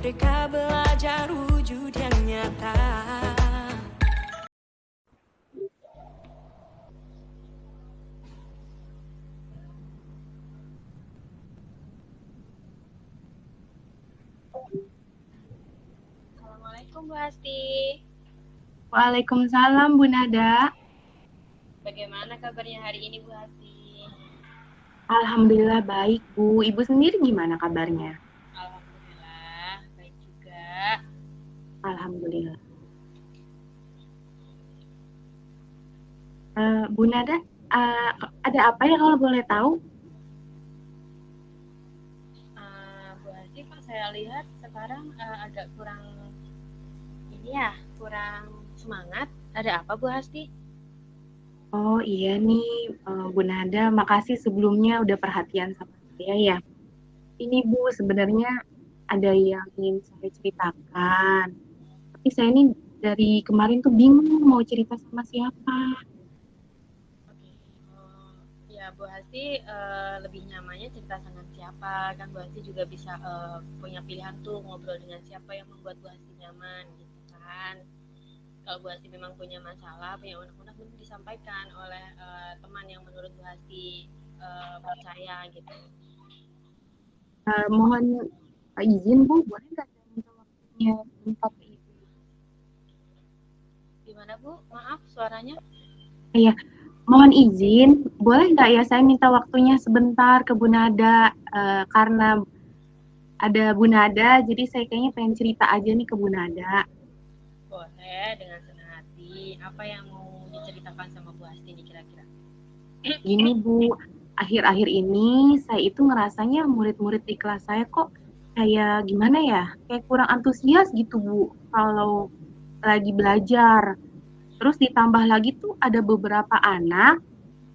Merdeka belajar wujud yang nyata. Assalamualaikum Bu Hasti. Waalaikumsalam Bu Nada. Bagaimana kabarnya hari ini Bu Hasti? Alhamdulillah baik Bu. Ibu sendiri gimana kabarnya? Alhamdulillah baik juga. Alhamdulillah. Bu Nada, ada apa ya kalau boleh tahu? Bu Hasti, kok saya lihat sekarang agak kurang kurang semangat. Ada apa Bu Hasti? Oh iya nih, Bu Nada, makasih sebelumnya udah perhatian sama saya ya. Ini Bu, sebenarnya ada yang ingin saya ceritakan. Tapi saya ini dari kemarin tuh bingung mau cerita sama siapa. Oke. Ya Bu Hasti, lebih nyamannya cerita sama siapa? Kan Bu Hasti juga bisa punya pilihan tuh ngobrol dengan siapa yang membuat Bu Hasti nyaman gitu kan. Kalau Bu Hasti memang punya masalah, punya unek-unek, mungkin disampaikan oleh teman yang menurut Bu Hasti percaya gitu. Mohon izin Bu, boleh nggak saya minta waktunya sebentar ke Ibu? Gimana Bu? Maaf suaranya. Iya, mohon izin, boleh nggak ya saya minta waktunya sebentar ke Bu Nada, karena ada Bu Nada, jadi saya kayaknya pengen cerita aja nih ke Bu Nada. Boleh, dengan senang hati. Apa yang mau diceritakan sama Bu Hasti nih kira-kira? Gini Bu, akhir-akhir ini saya itu ngerasanya murid-murid di kelas saya kok kayak gimana ya, kayak kurang antusias gitu Bu, kalau lagi belajar. Terus ditambah lagi tuh ada beberapa anak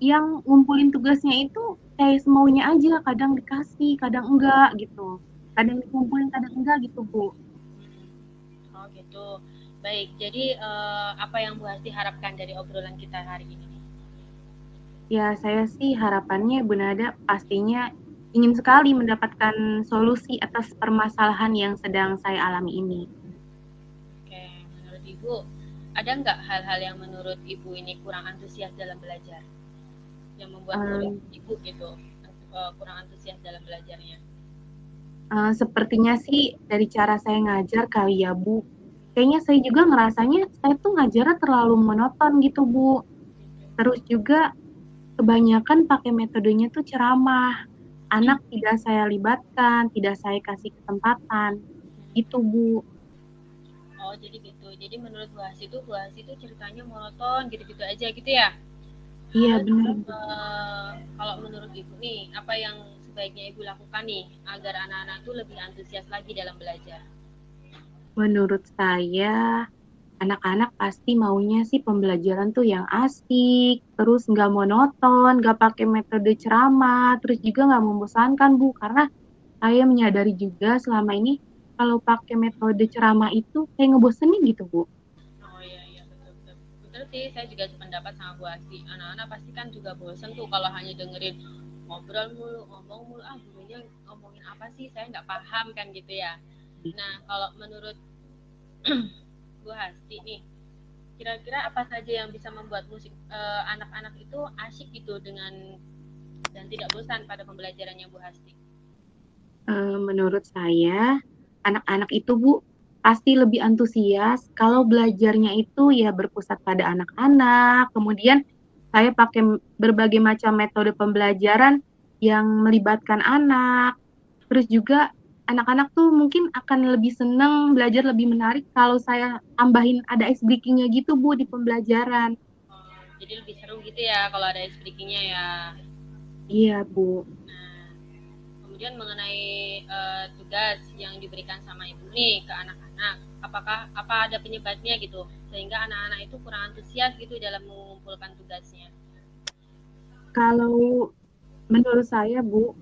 yang ngumpulin tugasnya itu kayak semaunya aja, kadang dikasih, kadang enggak gitu. Kadang dikumpulin, kadang enggak gitu, Bu. Oh gitu. Baik, jadi apa yang Bu Hasti harapkan dari obrolan kita hari ini? Ya, saya sih harapannya Bu Nada pastinya ingin sekali mendapatkan solusi atas permasalahan yang sedang saya alami ini. Oke, menurut Ibu, ada nggak hal-hal yang menurut Ibu ini kurang antusias dalam belajar? Yang membuat murid Um, Ibu gitu kurang antusias dalam belajarnya? Sepertinya sih dari cara saya ngajar kali ya, Bu. Kayaknya saya juga ngerasanya saya tuh ngajarnya terlalu monoton gitu, Bu. Terus juga kebanyakan pakai metodenya tuh ceramah. Anak tidak saya libatkan, tidak saya kasih kesempatan. Gitu, Bu. Oh jadi gitu. Jadi menurut Bu Hasti itu ceritanya monoton gitu-gitu aja gitu ya? Iya, Terus benar. kalau menurut Ibu nih, apa yang sebaiknya Ibu lakukan nih agar anak-anak itu lebih antusias lagi dalam belajar? Menurut saya, anak-anak pasti maunya sih pembelajaran tuh yang asik, terus nggak monoton, nggak pakai metode ceramah, terus juga nggak membosankan, Bu. Karena saya menyadari juga selama ini kalau pakai metode ceramah itu kayak ngebosenin gitu, Bu. Oh iya iya betul betul. Betul sih, saya juga sependapat sama Bu Asti. Anak-anak pasti kan juga bosen tuh kalau hanya dengerin ngobrol mulu, ngomong mulu, ah gurunya ngomongin apa sih? Saya nggak paham kan gitu ya. Nah, kalau menurut Bu Hasti nih, kira-kira apa saja yang bisa membuat anak-anak itu asyik gitu dengan dan tidak bosan pada pembelajarannya Bu Hasti? Menurut saya, anak-anak itu, Bu, pasti lebih antusias kalau belajarnya itu ya berpusat pada anak-anak. Kemudian saya pakai berbagai macam metode pembelajaran yang melibatkan anak. Terus juga anak-anak tuh mungkin akan lebih senang belajar lebih menarik kalau saya tambahin ada ice breakingnya gitu, Bu, di pembelajaran. Oh, jadi lebih seru gitu ya kalau ada ice breakingnya ya. Iya, Bu. Nah, kemudian mengenai tugas yang diberikan sama ibu nih ke anak-anak, apakah apa ada penyebabnya gitu sehingga anak-anak itu kurang antusias gitu dalam mengumpulkan tugasnya? Kalau menurut saya, Bu,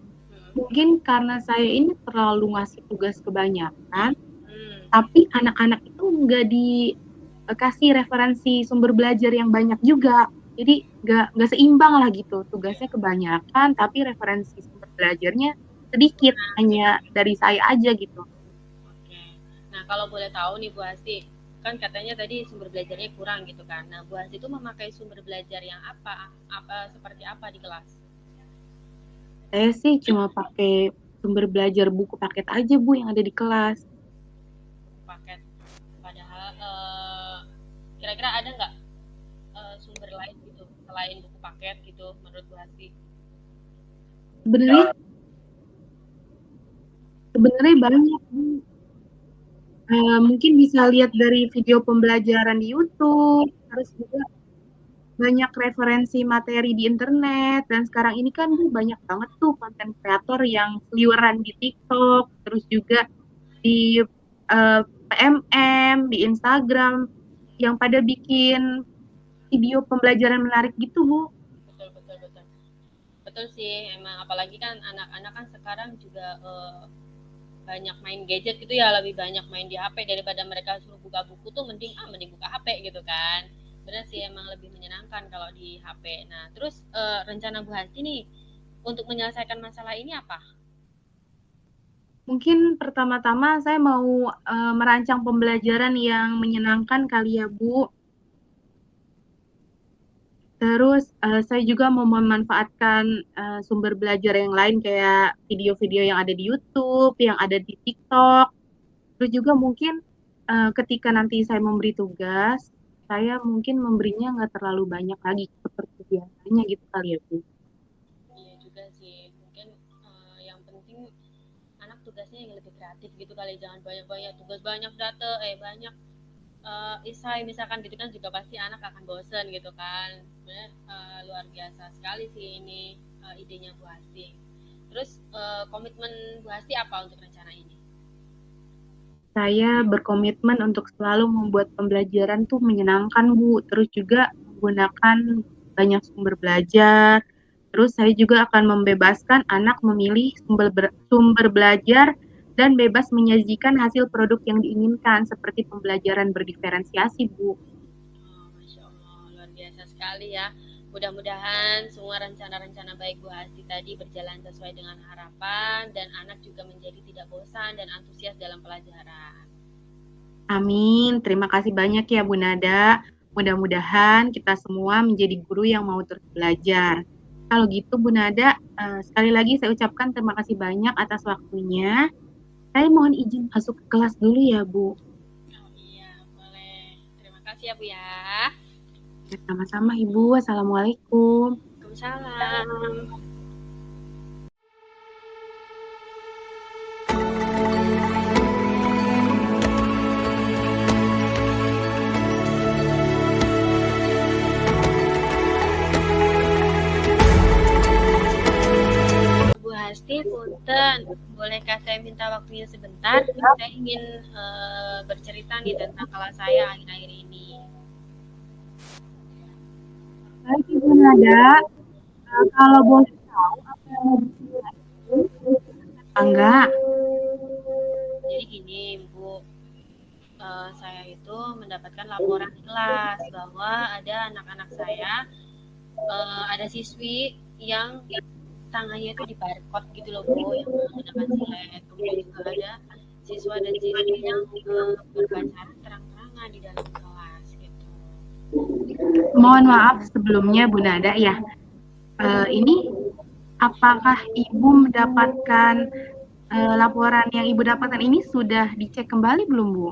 Hmm. mungkin karena saya ini terlalu ngasih tugas kebanyakan, Hmm. tapi anak-anak itu nggak dikasih referensi sumber belajar yang banyak juga. Jadi nggak seimbang lah gitu. Tugasnya kebanyakan, tapi referensi sumber belajarnya sedikit, hanya dari saya aja gitu. Oke. Nah, kalau boleh tahu nih Bu Hasti, kan katanya tadi sumber belajarnya kurang gitu kan. Nah, Bu Hasti itu memakai sumber belajar yang apa? Apa seperti apa di kelas? Saya sih cuma pakai sumber belajar buku paket aja Bu yang ada di kelas. Paket. Padahal kira-kira ada nggak sumber lain gitu selain buku paket gitu menurut Bu Hasti? Sebenarnya sebenarnya banyak Bu. Mungkin bisa lihat dari video pembelajaran di YouTube, terus juga banyak referensi materi di internet, dan sekarang ini kan Bu, banyak banget tuh konten kreator yang seliweran di TikTok, terus juga di PMM, di Instagram, yang pada bikin video pembelajaran menarik gitu Bu. Betul betul betul. Betul sih, emang apalagi kan anak-anak kan sekarang juga banyak main gadget gitu ya, lebih banyak main di HP daripada mereka suruh buka buku tuh mending buka HP gitu kan. Benar sih emang lebih menyenangkan kalau di HP. Nah, terus rencana Bu Hasti nih untuk menyelesaikan masalah ini apa? Mungkin pertama-tama saya mau merancang pembelajaran yang menyenangkan kali ya Bu. Terus saya juga mau memanfaatkan sumber belajar yang lain kayak video-video yang ada di YouTube, yang ada di TikTok. Terus juga mungkin ketika nanti saya memberi tugas, saya mungkin memberinya nggak terlalu banyak lagi seperti biasanya gitu kali ya Bu. Iya juga sih, mungkin yang penting anak tugasnya yang lebih kreatif gitu kali, jangan banyak-banyak tugas, banyak data, banyak isai misalkan gitu kan juga pasti anak akan bosen gitu kan. Sebenarnya luar biasa sekali sih ini idenya Bu Hasti. Terus komitmen Bu Hasti apa untuk rencana ini? Saya berkomitmen untuk selalu membuat pembelajaran tuh menyenangkan Bu. Terus juga menggunakan banyak sumber belajar. Terus saya juga akan membebaskan anak memilih sumber belajar dan bebas menyajikan hasil produk yang diinginkan seperti pembelajaran berdiferensiasi Bu. Oh, Masya Allah, luar biasa sekali ya. Mudah-mudahan semua rencana-rencana baik Bu Hasti tadi berjalan sesuai dengan harapan dan anak juga menjadi tidak bosan dan antusias dalam pelajaran. Amin. Terima kasih banyak ya Bu Nada. Mudah-mudahan kita semua menjadi guru yang mau terus belajar. Kalau gitu Bu Nada, sekali lagi saya ucapkan terima kasih banyak atas waktunya. Saya mohon izin masuk ke kelas dulu ya Bu. Oh iya, boleh. Terima kasih ya Bu ya. Sama-sama Ibu. Assalamualaikum. Waalaikumsalam. Bu Hasti, punten, bolehkah saya minta waktunya sebentar? Saya ingin bercerita nih tentang kelas saya akhir-akhir ini. Baik Ibu Nada, kalau boleh tahu apa yang mau diceritain? Enggak. Jadi gini, Bu, saya itu mendapatkan laporan di kelas bahwa ada anak-anak saya, ada siswi yang tangannya itu di barcode gitu loh Bu, yang menggunakan silet. Kemudian juga ada siswa dan siswi yang berbaca terang-terangan di dalam kelas gitu. Mohon maaf sebelumnya Bu Nada ya. Ini apakah Ibu mendapatkan laporan yang Ibu dapatkan ini sudah dicek kembali belum Bu?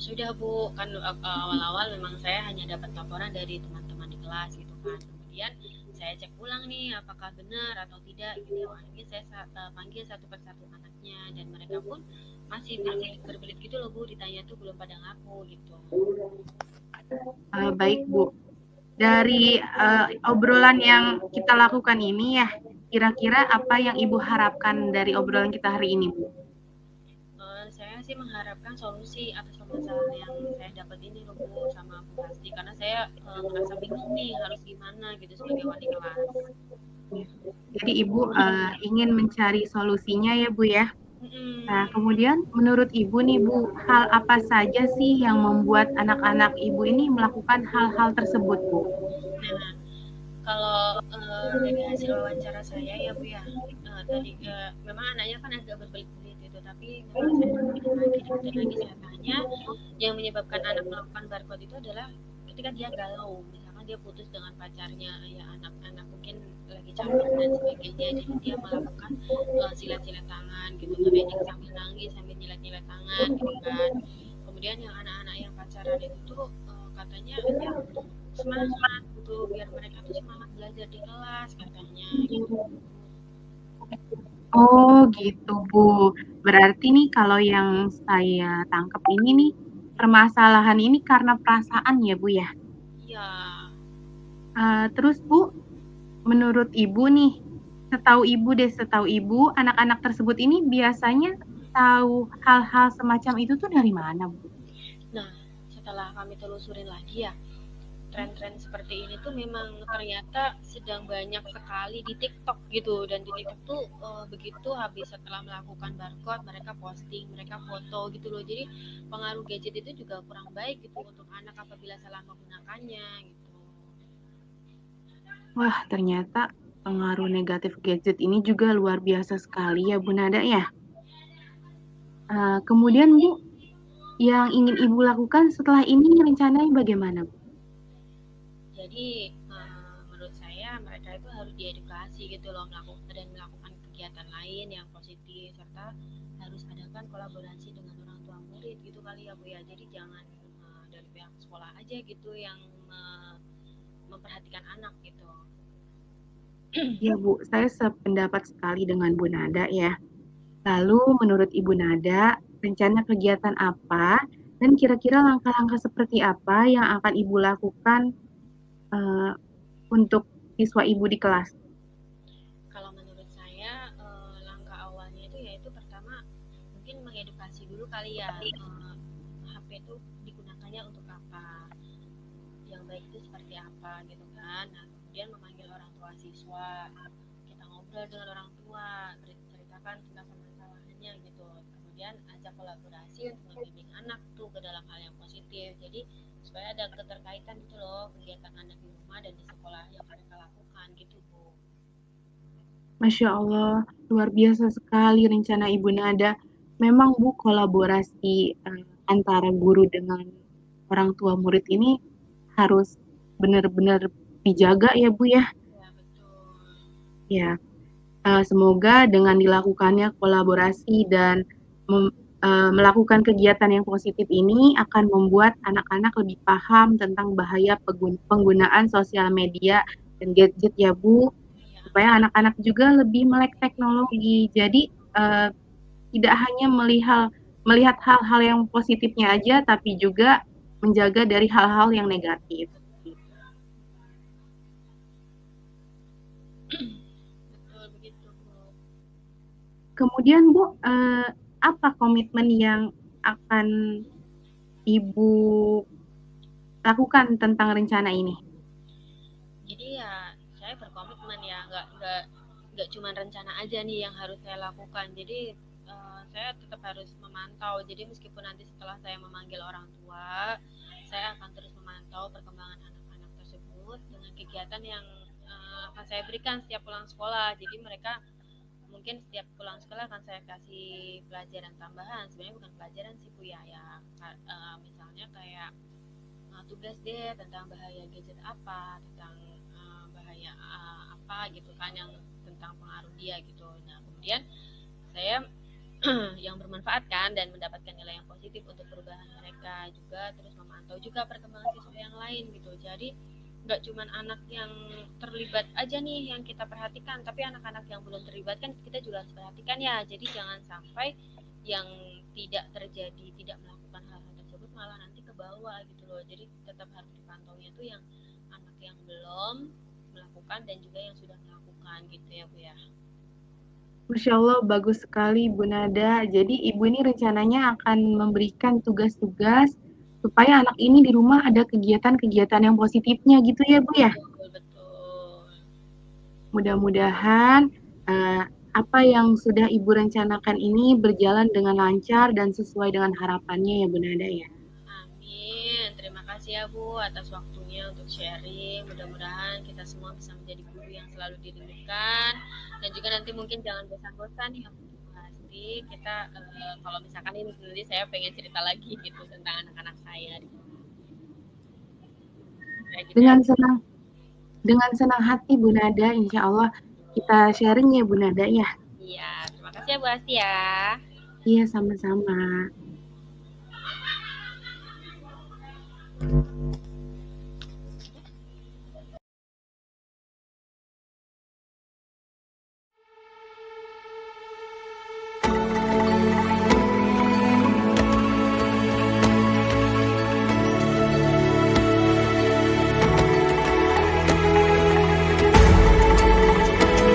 Sudah Bu, kan awal-awal memang saya hanya dapat laporan dari teman-teman di kelas gitu kan. Kemudian saya cek ulang nih apakah benar atau tidak gitu. Akhirnya saya panggil satu persatu anaknya dan mereka pun masih berbelit gitu loh Bu, ditanya tuh belum pada ngaku gitu. Baik Bu. Dari obrolan yang kita lakukan ini ya, kira-kira apa yang Ibu harapkan dari obrolan kita hari ini Bu? Saya sih mengharapkan solusi atas permasalahan yang saya dapat ini loh Bu sama Bu Hasti, karena saya merasa bingung nih harus gimana gitu sebagai wali kelas. Jadi Ibu ingin mencari solusinya ya Bu ya. Nah, kemudian menurut Ibu nih Bu, hal apa saja sih yang membuat anak-anak Ibu ini melakukan hal-hal tersebut Bu? Nah, Kalau dari hasil wawancara saya ya Bu ya, tadi memang anaknya kan agak berbelit-belit itu, tapi memang saya dan lagi saya tanya, yang menyebabkan anak melakukan barcode itu adalah ketika dia galau, misalkan dia putus dengan pacarnya, ya anak-anak mungkin lagi capek dan sebagainya, jadi dia melakukan silat-silat tangan gitu, sambil nangis, sambil nyilat-nyilat tangan gitu kan. Kemudian yang anak-anak yang pacaran itu tuh katanya semangat gitu biar mereka tuh semangat belajar di kelas katanya gitu. Oh gitu Bu. Berarti nih kalau yang saya tangkap ini nih, permasalahan ini karena perasaan ya Bu ya? Iya. Terus Bu, menurut Ibu nih, setahu Ibu, anak-anak tersebut ini biasanya tahu hal-hal semacam itu tuh dari mana Bu? Nah, setelah kami telusurin lagi ya, tren-tren seperti ini tuh memang ternyata sedang banyak sekali di TikTok gitu, dan di TikTok tuh begitu habis setelah melakukan barcode mereka posting, mereka foto gitu loh. Jadi pengaruh gadget itu juga kurang baik gitu untuk anak apabila salah menggunakannya gitu. Wah, ternyata pengaruh negatif gadget ini juga luar biasa sekali ya Bu Nada ya. Kemudian Bu, yang ingin Ibu lakukan setelah ini rencananya bagaimana Bu? Jadi menurut saya mereka itu harus diedukasi gitu loh, melakukan kegiatan lain yang positif, serta harus adakan kolaborasi dengan orang tua murid gitu kali ya Bu ya. Jadi jangan dari pihak sekolah aja gitu yang memperhatikan anak gitu. Ya Bu, saya sependapat sekali dengan Bu Nada ya. Lalu menurut Ibu Nada, rencana kegiatan apa dan kira-kira langkah-langkah seperti apa yang akan Ibu lakukan uh, untuk siswa Ibu di kelas? Kalau menurut saya langkah awalnya itu yaitu pertama mungkin mengedukasi dulu kali ya, HP itu digunakannya untuk apa, yang baik itu seperti apa gitu kan. Nah, kemudian memanggil orang tua siswa, kita ngobrol dengan orang tua, ceritakan tentang permasalahannya gitu. Kemudian ajak kolaborasi untuk membimbing anak tuh ke dalam hal yang positif. Jadi supaya ada keterkaitan gitu loh, kegiatan anak di rumah dan di sekolah yang mereka lakukan gitu Bu. Masya Allah, luar biasa sekali rencana Ibu Nada. Memang Bu, kolaborasi antara guru dengan orang tua murid ini harus benar-benar dijaga ya Bu ya. Ya betul. Ya, semoga dengan dilakukannya kolaborasi dan melakukan kegiatan yang positif ini akan membuat anak-anak lebih paham tentang bahaya penggunaan sosial media dan gadget ya Bu, Ya, supaya anak-anak juga lebih melek teknologi. Jadi tidak hanya melihat hal-hal yang positifnya aja, tapi juga menjaga dari hal-hal yang negatif. betul begitu Bu. Kemudian Bu, apa komitmen yang akan Ibu lakukan tentang rencana ini? Jadi ya saya berkomitmen ya, nggak cuma rencana aja nih yang harus saya lakukan. Jadi saya tetap harus memantau. Jadi meskipun nanti setelah saya memanggil orang tua, saya akan terus memantau perkembangan anak-anak tersebut dengan kegiatan yang akan saya berikan setiap pulang sekolah. Jadi mereka mungkin setiap pulang sekolah akan saya kasih pelajaran tambahan. Sebenarnya bukan pelajaran sih Bu ya, misalnya kayak tugas deh tentang bahaya gadget apa, tentang bahaya apa gitu kan, yang tentang pengaruh dia gitu. Nah kemudian saya yang bermanfaat kan dan mendapatkan nilai yang positif untuk perubahan mereka juga, terus memantau juga perkembangan siswa yang lain gitu. Jadi nggak cuma anak yang terlibat aja nih yang kita perhatikan, tapi anak-anak yang belum terlibat kan kita juga harus perhatikan ya. Jadi jangan sampai yang tidak terjadi, tidak melakukan hal-hal tersebut malah nanti ke bawah gitu loh. Jadi tetap harus dipantaunya tuh yang anak yang belum melakukan dan juga yang sudah melakukan gitu ya Bu ya. Masya Allah, bagus sekali Bu Nada. Jadi Ibu ini rencananya akan memberikan tugas-tugas supaya anak ini di rumah ada kegiatan-kegiatan yang positifnya gitu ya Bu ya. Betul betul. Mudah-mudahan apa yang sudah Ibu rencanakan ini berjalan dengan lancar dan sesuai dengan harapannya ya Bu Nada ya. Amin. Terima kasih kasih ya Bu atas waktunya untuk sharing. Mudah-mudahan kita semua bisa menjadi guru yang selalu dirindukan. Dan juga nanti mungkin jangan bosan-bosan ya Bu Asti. Kita kalau misalkan ini nanti saya pengen cerita lagi gitu tentang anak-anak saya. Kayak gitu ya. Dengan senang hati Bu Nada, insya Allah kita sharing ya Bu Nada ya. Iya, terima kasih ya Bu Asti ya. Iya, sama-sama.